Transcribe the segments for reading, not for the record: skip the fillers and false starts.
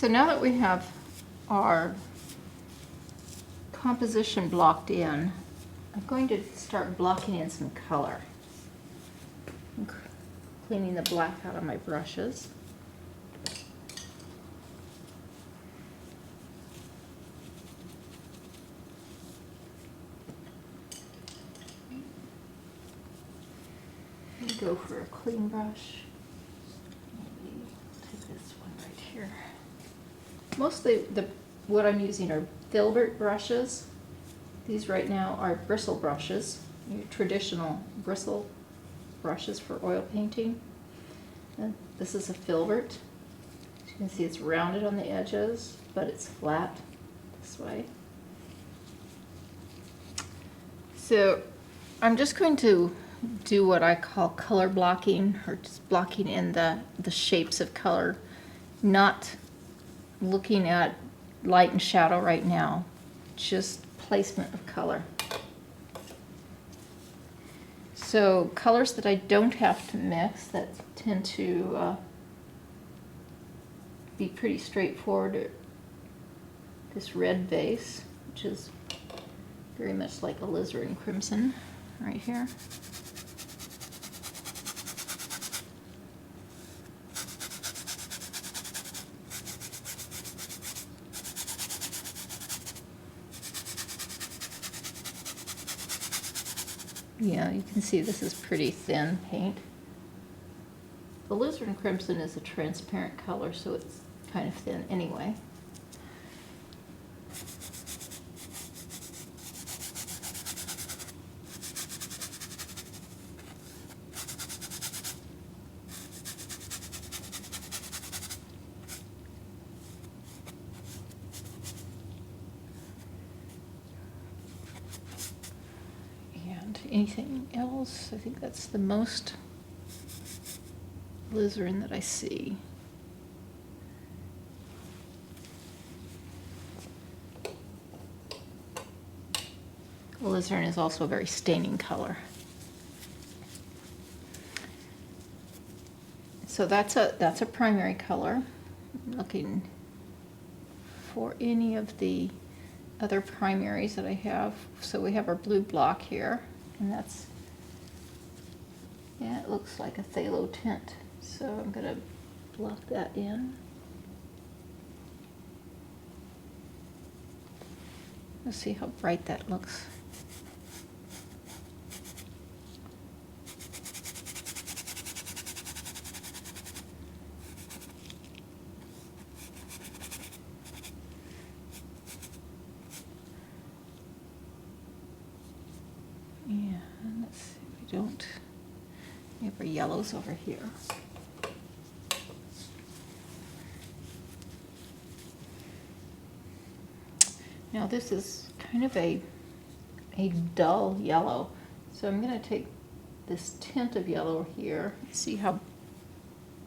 So now that we have our composition blocked in, I'm going to start blocking in some color. I'm cleaning the black out of my brushes. Go for a clean brush. Maybe take this one right here. Mostly what I'm using are filbert brushes. These right now are bristle brushes, your traditional bristle brushes for oil painting. And this is a filbert. As you can see, it's rounded on the edges, but it's flat this way. So I'm just going to do what I call color blocking, or just blocking in the shapes of color, not looking at light and shadow right now, just placement of color. So colors that I don't have to mix, that tend to be pretty straightforward. This red vase, which is very much like alizarin crimson right here. Yeah, you can see this is pretty thin paint. The alizarin crimson is a transparent color, so it's kind of thin anyway. Anything else? I think that's the most alizarin that I see. Alizarin is also a very staining color. So that's a primary color. I'm looking for any of the other primaries that I have. So we have our blue block here. And that's, yeah, it looks like a phthalo tint. So I'm going to block that in. Let's see how bright that looks. We have our yellows over here. Now this is kind of a dull yellow. So I'm going to take this tint of yellow here. See how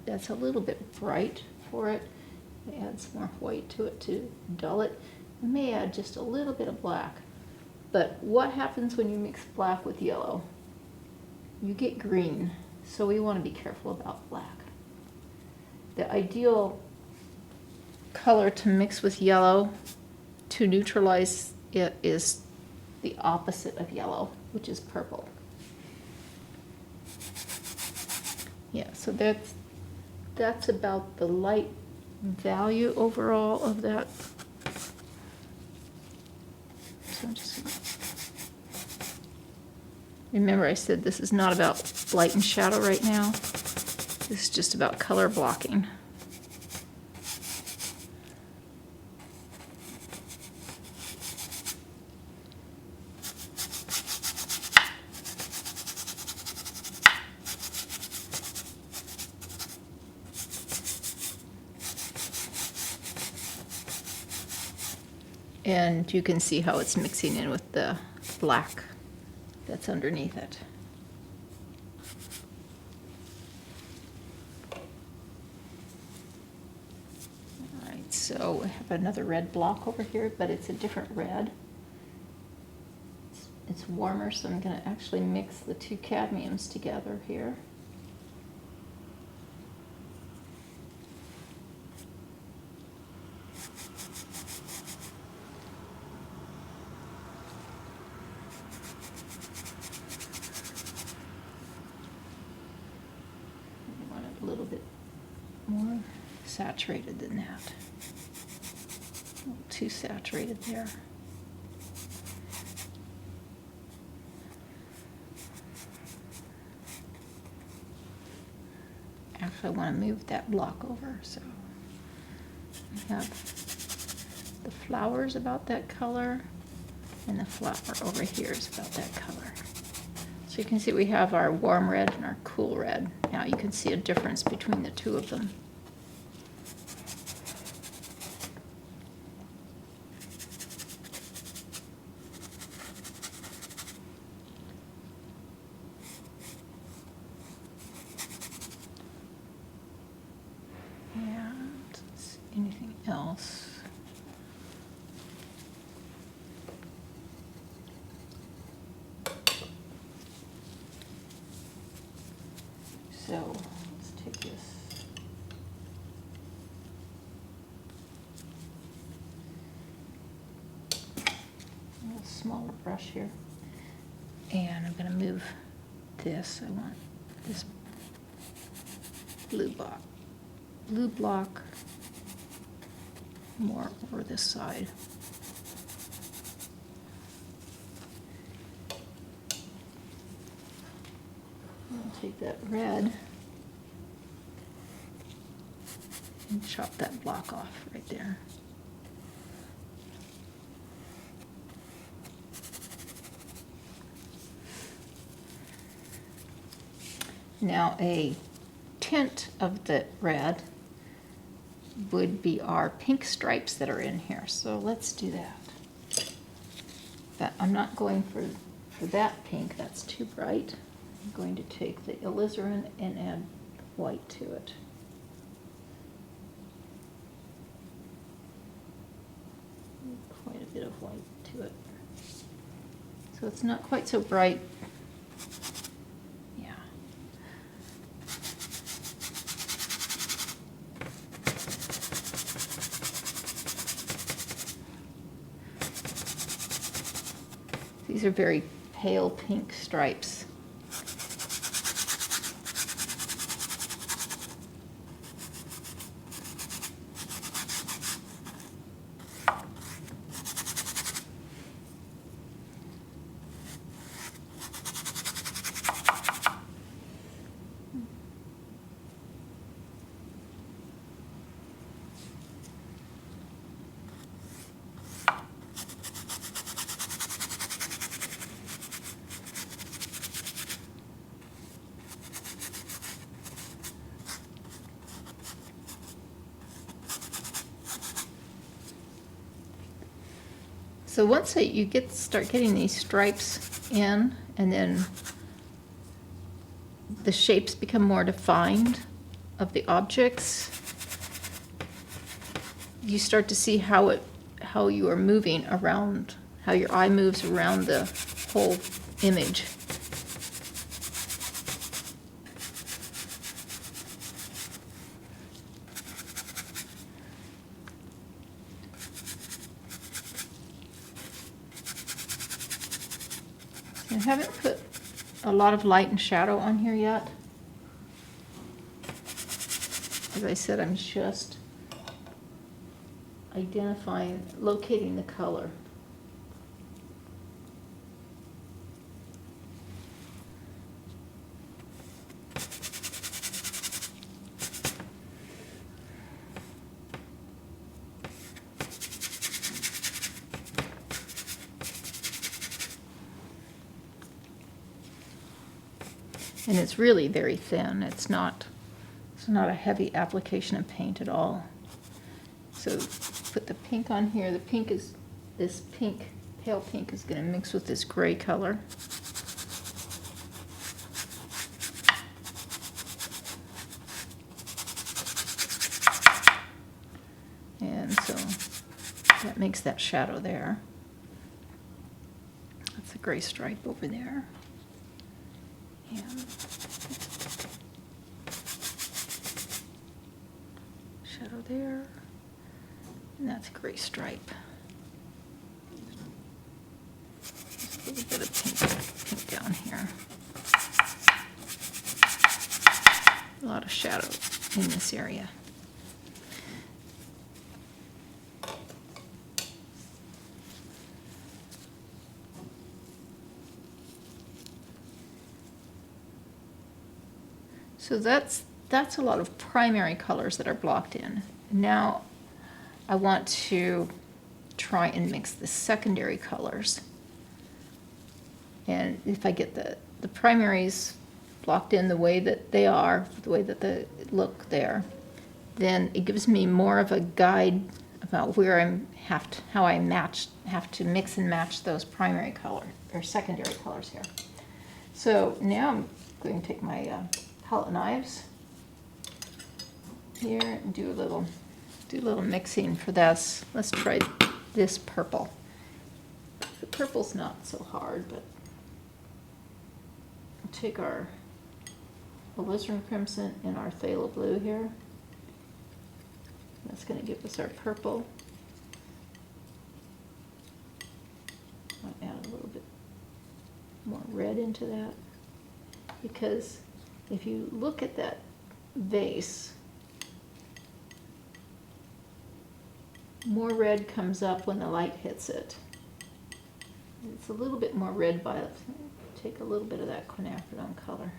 that's a little bit bright for it. Add some more white to it to dull it. I may add just a little bit of black. But what happens when you mix black with yellow? You get green. So we want to be careful about black. The ideal color to mix with yellow to neutralize it is the opposite of yellow, which is purple. Yeah, so that's about the light value overall of that. So I'm just remember I said this is not about light and shadow right now. This is just about color blocking. And you can see how it's mixing in with the black that's underneath it. All right, so we have another red block over here, but it's a different red. It's warmer, so I'm going to actually mix the two cadmiums together here. saturated than that. A little too saturated there. Actually, I want to move that block over, so we have the flowers about that color, and the flower over here is about that color. So you can see we have our warm red and our cool red. Now you can see a difference between the two of them. And let's see, anything else? So let's take this. A little smaller brush here. And I'm going to move this. I want this blue block more over this side. I'll take that red and chop that block off right there. Now a tint of the red would be our pink stripes that are in here. So let's do that. But I'm not going for that pink, that's too bright. I'm going to take the alizarin and add white to it. Quite a bit of white to it. So it's not quite so bright. Yeah. These are very pale pink stripes. So once you start getting these stripes in, and then the shapes become more defined of the objects, you start to see how you are moving around, how your eye moves around the whole image. I haven't put a lot of light and shadow on here yet. As I said, I'm just locating the color. And it's really very thin. It's not a heavy application of paint at all. So put the pink on here. The pink is, this pink, pale pink is going to mix with this gray color. And so that makes that shadow there. That's a gray stripe over there. And shadow there, and that's a gray stripe. Just a little bit of pink down here. A lot of shadow in this area. So that's a lot of primary colors that are blocked in. Now I want to try and mix the secondary colors. And if I get the primaries blocked in the way that they are, the way that they look there, then it gives me more of a guide about where how I have to mix and match those primary color or secondary colors here. So now I'm going to take my palette knives here and do a little mixing for this. Let's try this purple. The purple's not so hard, but we'll take our alizarin crimson and our phthalo blue here. That's going to give us our purple. Might add a little bit more red into that, because if you look at that vase, more red comes up when the light hits it. It's a little bit more red violet. Take a little bit of that quinacridone color.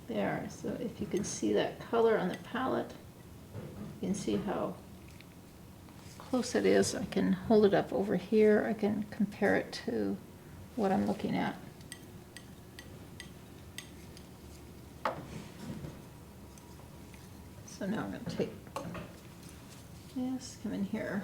There, so if you can see that color on the palette, you can see how close it is. I can hold it up over here. I can compare it to what I'm looking at. So now I'm going to take this, come in here.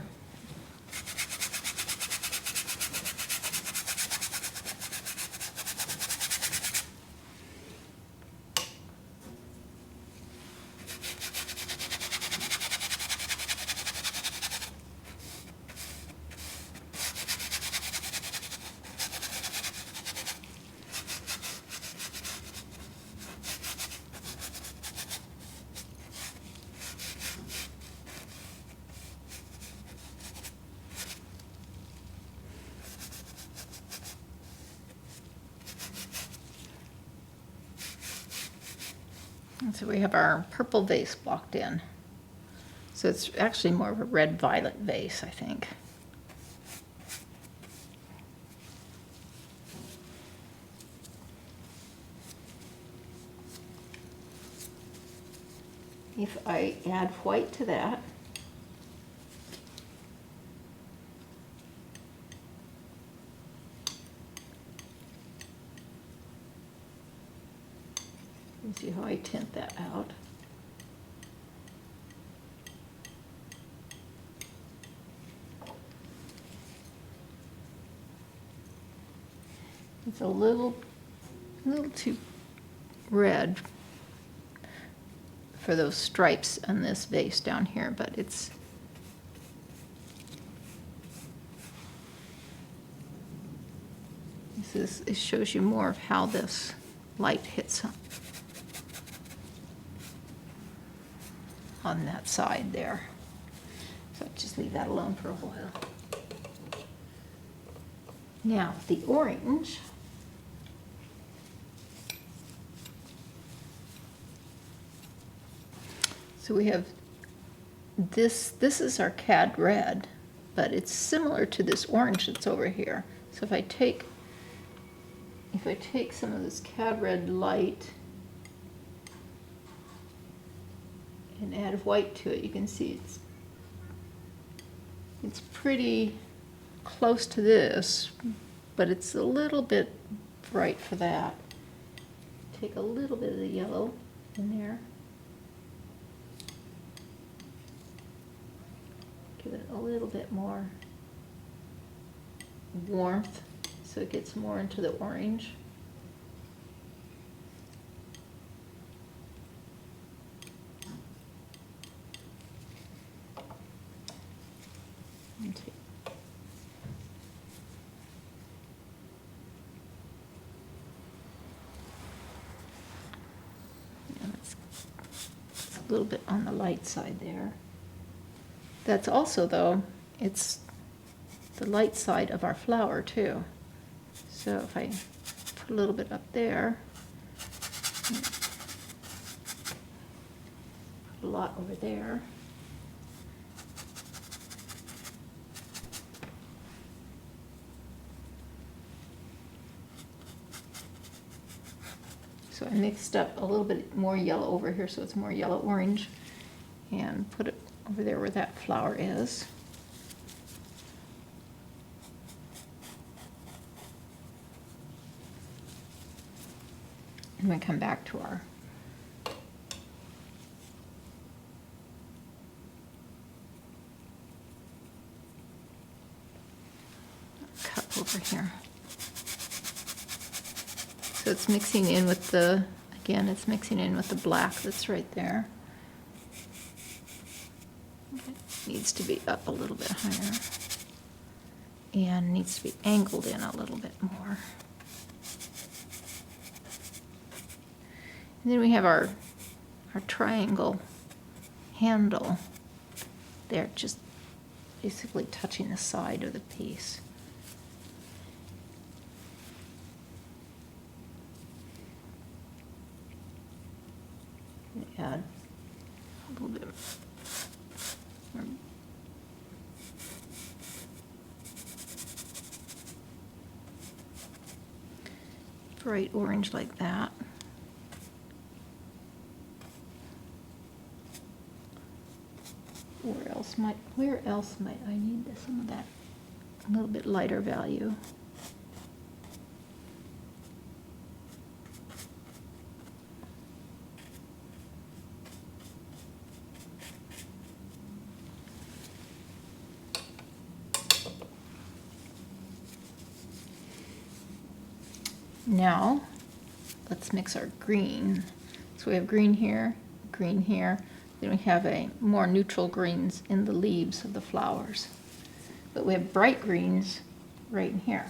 And so we have our purple vase blocked in. So it's actually more of a red-violet vase, I think. If I add white to that, you see how I tint that out. It's a little too red for those stripes on this vase down here, but it shows you more of how this light hits on that side there. So just leave that alone for a while. Now the orange, so we have this is our cad red, but it's similar to this orange that's over here. So if I take some of this cad red light and add white to it, you can see it's pretty close to this, but it's a little bit bright for that. Take a little bit of the yellow in there. Give it a little bit more warmth so it gets more into the orange. A little bit on the light side there. That's also, though, it's the light side of our flower too. So if I put a little bit up there, put a lot over there. So I mixed up a little bit more yellow over here, so it's more yellow-orange, and put it over there where that flower is. And we come back to our cup over here. So it's mixing in with the, again, it's mixing in with the black that's right there. It needs to be up a little bit higher and needs to be angled in a little bit more. And then we have our triangle handle there, just basically touching the side of the piece. Add a little bit more bright orange like that. Where else might I need some of that a little bit lighter value? Now, let's mix our green. So we have green here, then we have a more neutral greens in the leaves of the flowers. But we have bright greens right in here.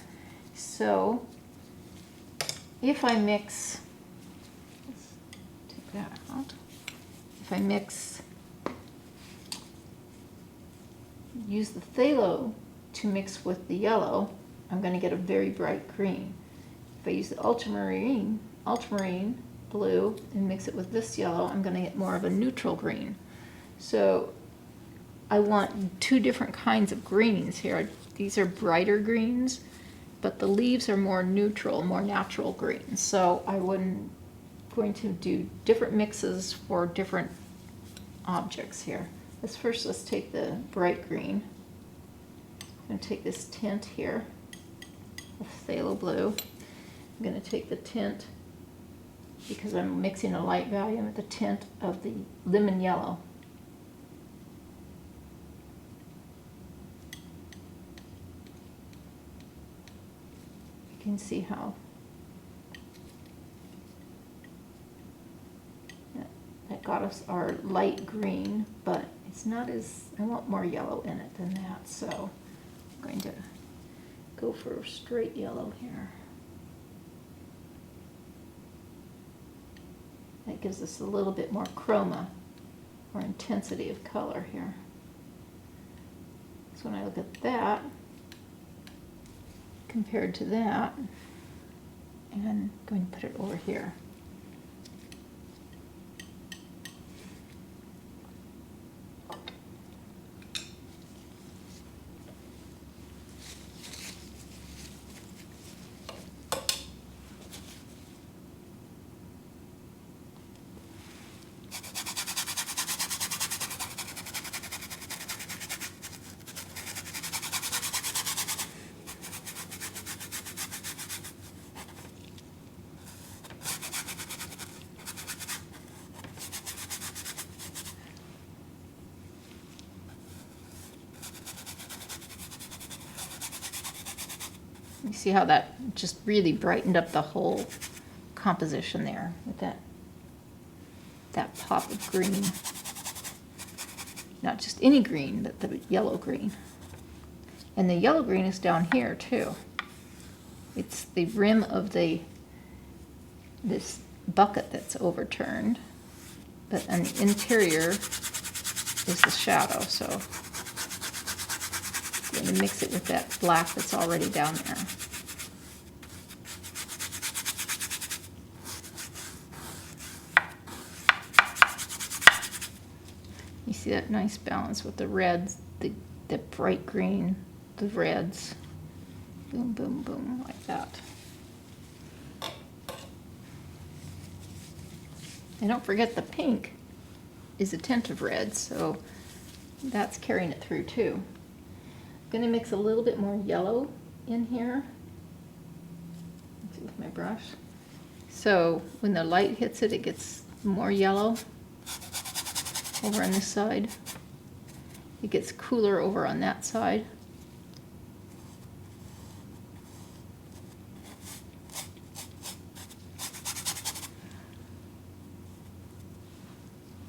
So if I mix, let's take that out. If I use the phthalo to mix with the yellow, I'm going to get a very bright green. If I use the ultramarine blue and mix it with this yellow, I'm going to get more of a neutral green. So I want two different kinds of greens here. These are brighter greens, but the leaves are more neutral, more natural greens. So I'm going to do different mixes for different objects here. Let's take the bright green. I'm going to take this tint here of phthalo blue. I'm going to take the tint, because I'm mixing a light value, with the tint of the lemon yellow. You can see how that got us our light green, but it's not as, I want more yellow in it than that, so I'm going to go for a straight yellow here. That gives us a little bit more chroma, or intensity of color here. So when I look at that, compared to that, and I'm going to put it over here. You see how that just really brightened up the whole composition there with that pop of green. Not just any green, but the yellow green. And the yellow green is down here too. It's the rim of this bucket that's overturned, but on the interior is the shadow, so I'm going to mix it with that black that's already down there. You see that nice balance with the reds, the bright green, the reds. Boom, boom, boom, like that. And don't forget the pink is a tint of red, so that's carrying it through too. I'm going to mix a little bit more yellow in here. Let's see with my brush. So when the light hits it, it gets more yellow over on this side. It gets cooler over on that side.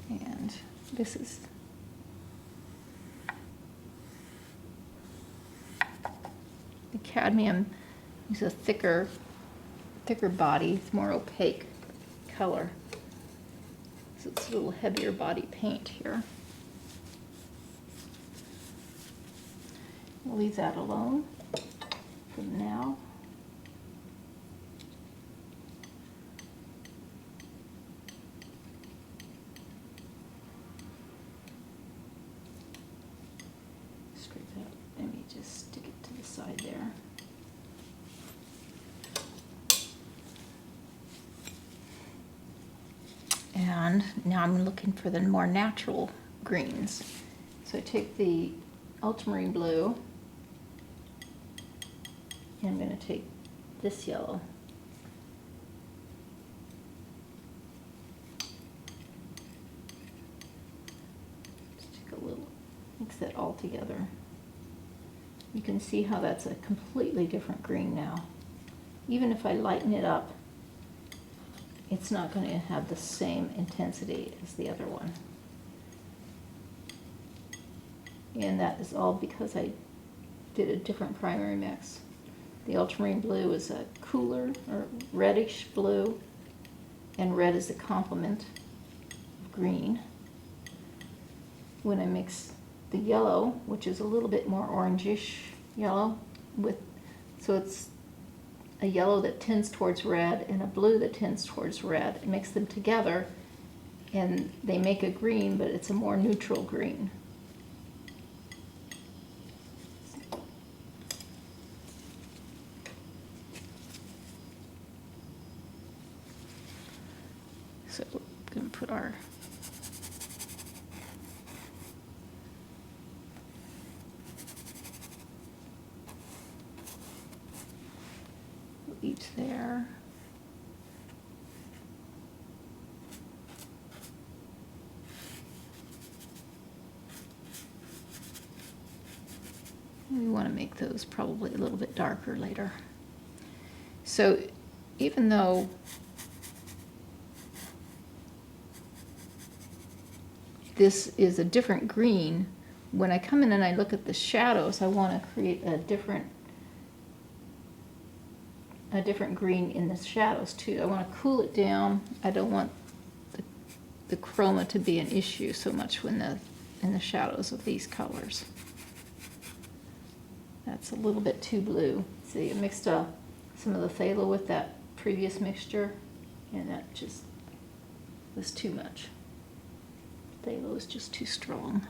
And this is the cadmium is a thicker body, it's more opaque color. So it's a little heavier body paint here. We'll leave that alone for now. Scrape that. Let me just stick it to the side there. And now I'm looking for the more natural greens. So I take the ultramarine blue, and I'm going to take this yellow. Just take a little, mix that all together. You can see how that's a completely different green now. Even if I lighten it up, it's not going to have the same intensity as the other one. And that is all because I did a different primary mix. The ultramarine blue is a cooler or reddish blue, and red is the complement of green. When I mix the yellow, which is a little bit more orangish yellow, so it's a yellow that tends towards red and a blue that tends towards red, and mix them together and they make a green, but it's a more neutral green. So we're going to put our each there. We want to make those probably a little bit darker later. So even though this is a different green, when I come in and I look at the shadows, I want to create a different green in the shadows too. I want to cool it down. I don't want the chroma to be an issue so much when in the shadows of these colors. That's a little bit too blue. See, I mixed some of the phthalo with that previous mixture, and that just was too much. Phthalo is just too strong.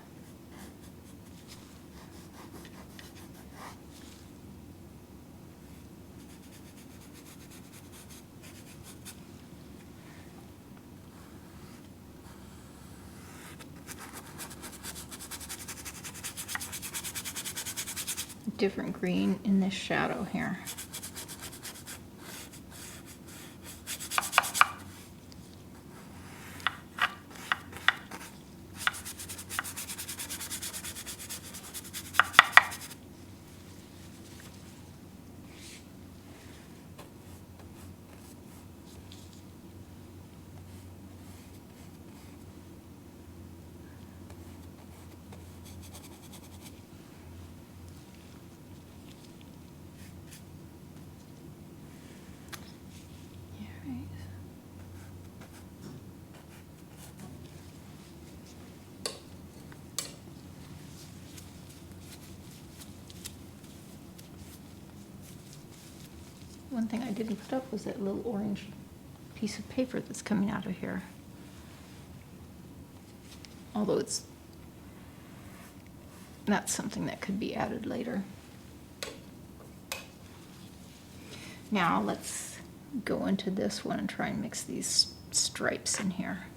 Different green in this shadow here. One thing I didn't put up was that little orange piece of paper that's coming out of here. Although it's not something that could be added later. Now let's go into this one and try and mix these stripes in here.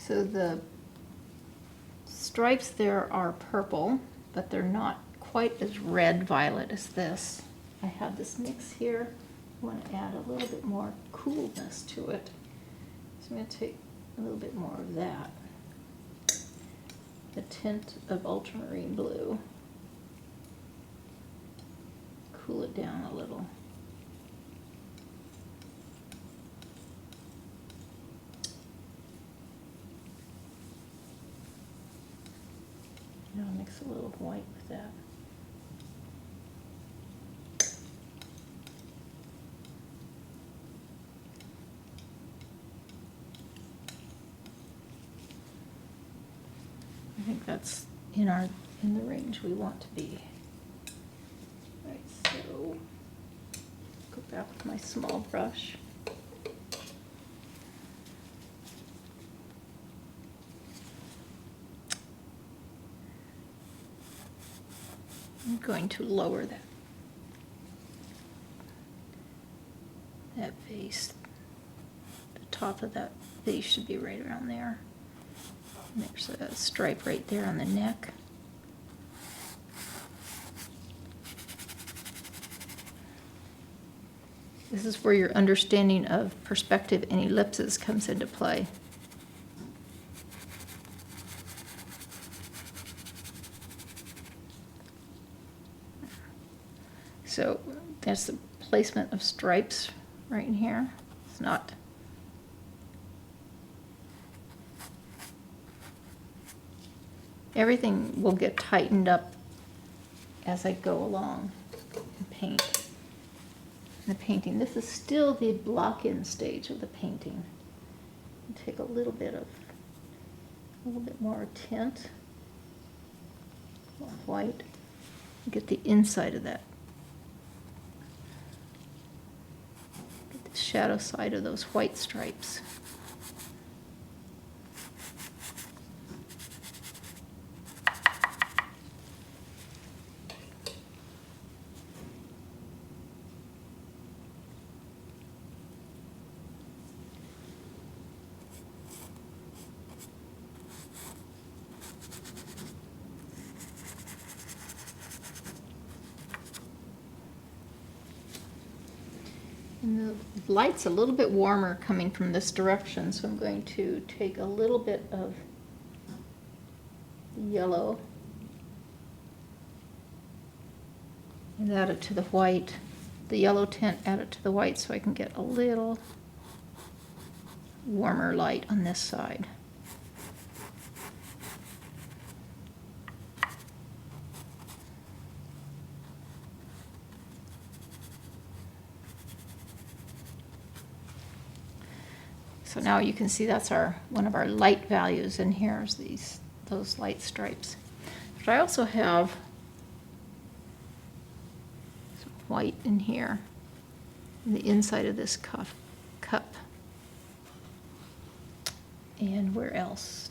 So the stripes there are purple, but they're not quite as red-violet as this. I have this mix here. I want to add a little bit more coolness to it. So I'm going to take a little bit more of that. A tint of ultramarine blue. Cool it down a little. Now mix a little white with that. I think that's in the range we want to be. Right, so go back with my small brush. I'm going to lower that vase. The top of that vase should be right around there. And there's a stripe right there on the neck. This is where your understanding of perspective and ellipses comes into play. So that's the placement of stripes right in here. It's not. Everything will get tightened up as I go along and paint. The painting. This is still the block-in stage of the painting. Take a little bit more tint, more white. Get the inside of that. Get the shadow side of those white stripes. And the light's a little bit warmer coming from this direction, so I'm going to take a little bit of yellow and add it to the white. The yellow tint, add it to the white so I can get a little warmer light on this side. So now you can see that's one of our light values, and here's those light stripes. But I also have some white in here, in the inside of this cup. And where else?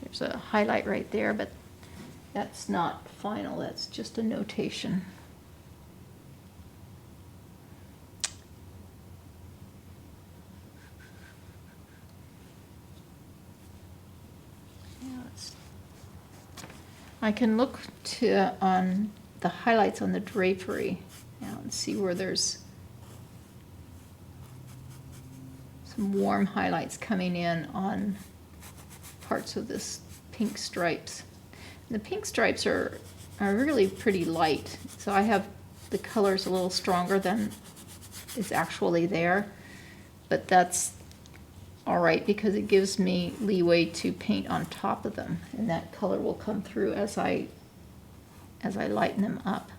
There's a highlight right there, but that's not final, that's just a notation. I can look on the highlights on the drapery now and see where there's some warm highlights coming in on parts of this pink stripes. And the pink stripes are really pretty light, so I have the colors a little stronger than is actually there, but that's all right because it gives me leeway to paint on top of them, and that color will come through as I lighten them up.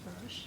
brush.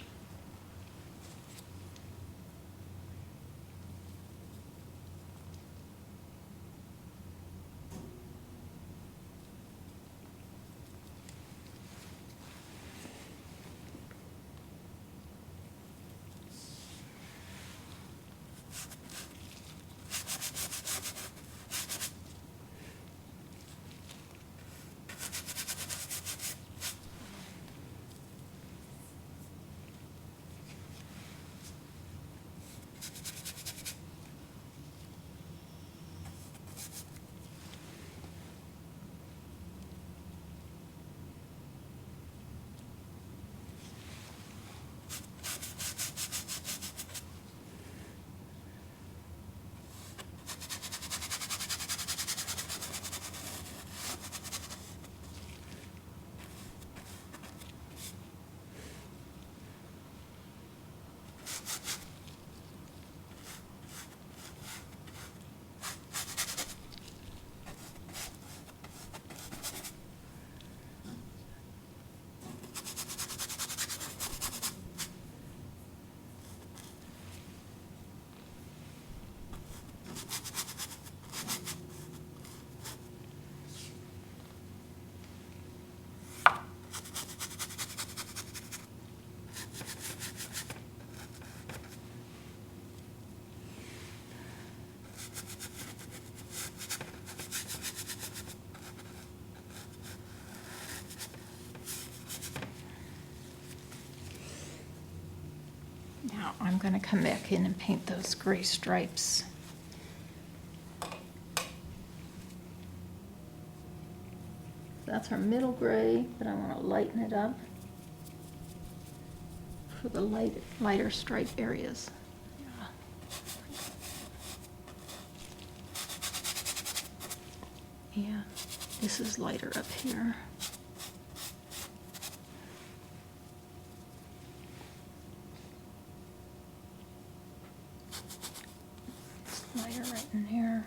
Now I'm going to come back in and paint those gray stripes. That's our middle gray, but I want to lighten it up for the lighter stripe areas. Yeah, this is lighter up here. It's lighter right in there.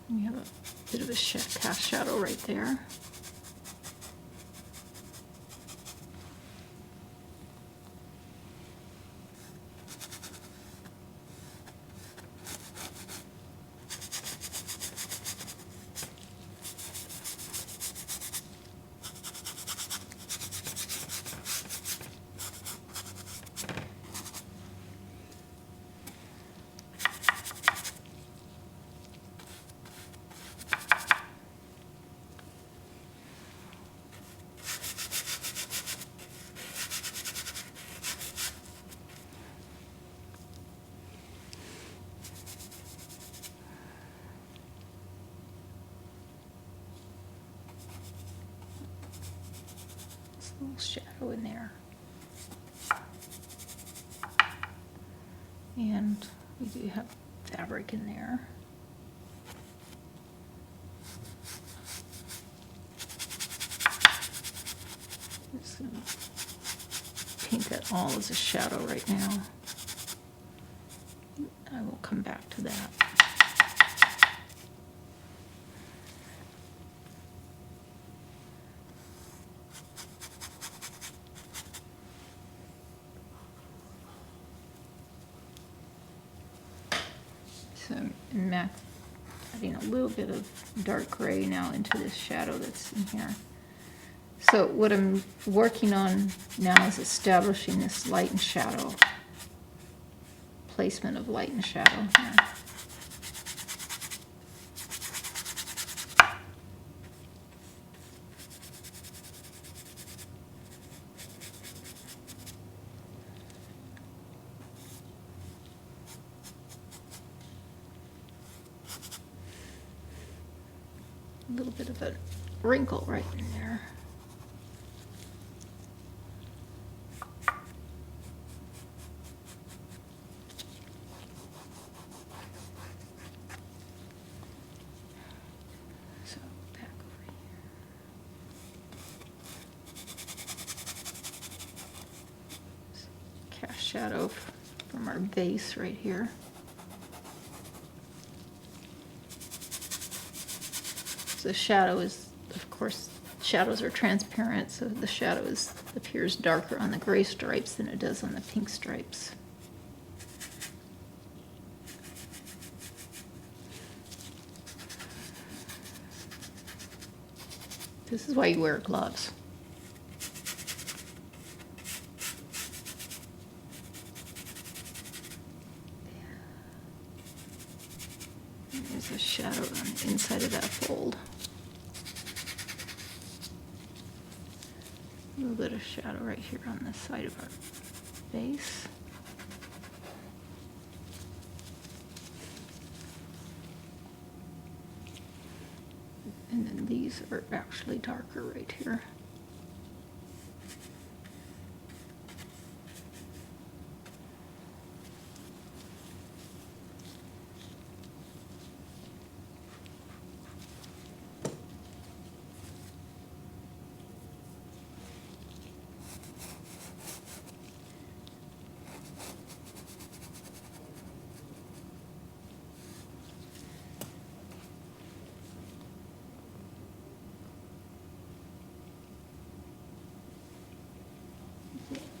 We have a bit of a cast shadow right there. Little shadow in there. And we do have fabric in there. I'm just going to paint that all as a shadow right now. I will come back to that. So I'm adding a little bit of dark gray now into this shadow that's in here. So what I'm working on now is establishing this light and shadow, placement of light and shadow here. A little bit of a wrinkle right in there. So back over here. shadow from our base right here. So the shadow is, of course, shadows are transparent, so the shadow appears darker on the gray stripes than it does on the pink stripes. This is why you wear gloves. There's a shadow on the inside of that fold. A little bit of shadow right here on the side of our base. And then these are actually darker right here.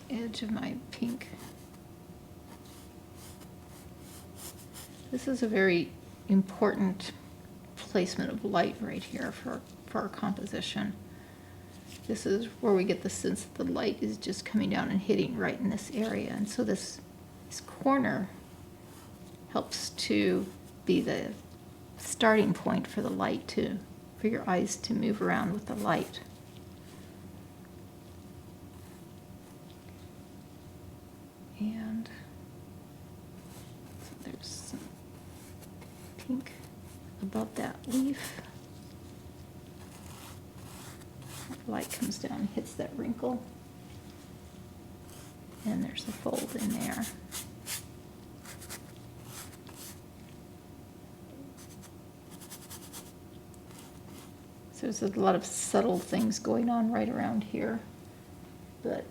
Edge of my pink. This is a very important placement of light right here for our composition. This is where we get the sense that the light is just coming down and hitting right in this area. And so this corner helps to be the starting point for the light for your eyes to move around with the light. And so there's some pink above that leaf. Light comes down and hits that wrinkle. And there's a fold in there. So there's a lot of subtle things going on right around here, but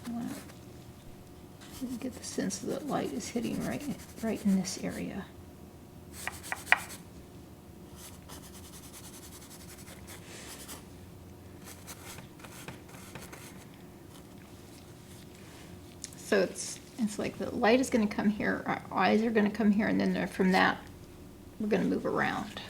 I want to get the sense that light is hitting right in this area. So it's like the light is going to come here, our eyes are going to come here, and then from that we're going to move around.